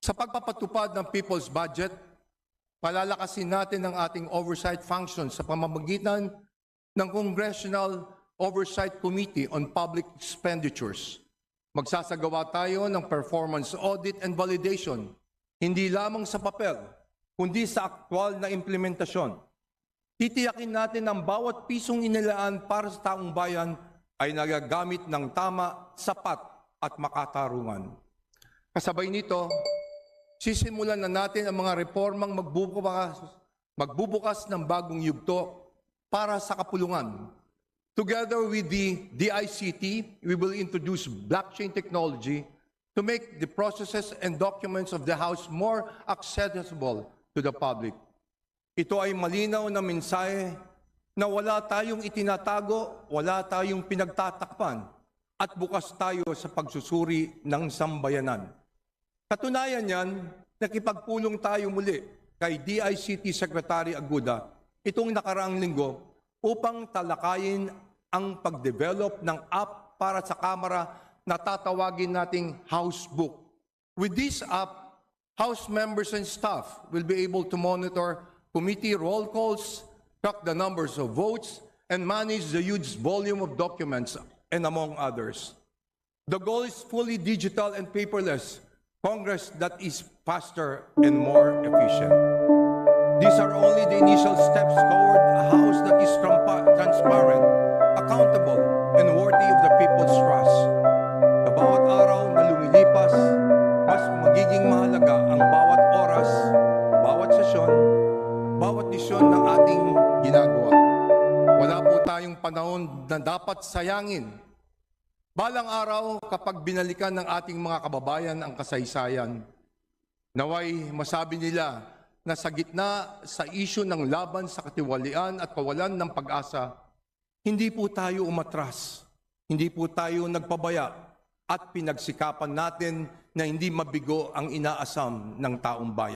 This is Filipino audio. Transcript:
Sa pagpapatupad ng People's Budget, palalakasin natin ang ating oversight function sa pamamagitan ng Congressional Oversight Committee on Public Expenditures. Magsasagawa tayo ng performance audit and validation, hindi lamang sa papel, kundi sa aktwal na implementasyon. Titiyakin natin ang bawat pisong inilaan para sa taong bayan ay nagagamit ng tama, sapat at makatarungan. Kasabay nito, sisimulan na natin ang mga reformang magbubukas ng bagong yugto para sa kapulungan. Together with the DICT, we will introduce blockchain technology to make the processes and documents of the House more accessible to the public. Ito ay malinaw na mensahe na wala tayong itinatago, wala tayong pinagtatakpan, at bukas tayo sa pagsusuri ng sambayanan. Katunayan yan, nakipagpulong tayo muli kay DICT Secretary Aguda itong nakaraang linggo upang talakayin ang pag-develop ng app para sa Kamara na tatawagin nating House Book. With this app, House members and staff will be able to monitor committee roll calls, track the numbers of votes, and manage the huge volume of documents, and among others. The goal is fully digital and paperless Congress that is faster and more efficient. These are only the initial steps toward a House that is transparent, accountable, and worthy of the people's trust. Sa bawat araw na lumilipas, mas magiging mahalaga ang bawat oras, bawat sesyon, bawat desisyon ng ating ginagawa. Wala po tayong panahon na dapat sayangin. Balang araw, kapag binalikan ng ating mga kababayan ang kasaysayan, naway masabi nila na sa gitna sa isyu ng laban sa katiwalian at kawalan ng pag-asa, hindi po tayo umatras, hindi po tayo nagpabaya, at pinagsikapan natin na hindi mabigo ang inaasam ng taong bayan.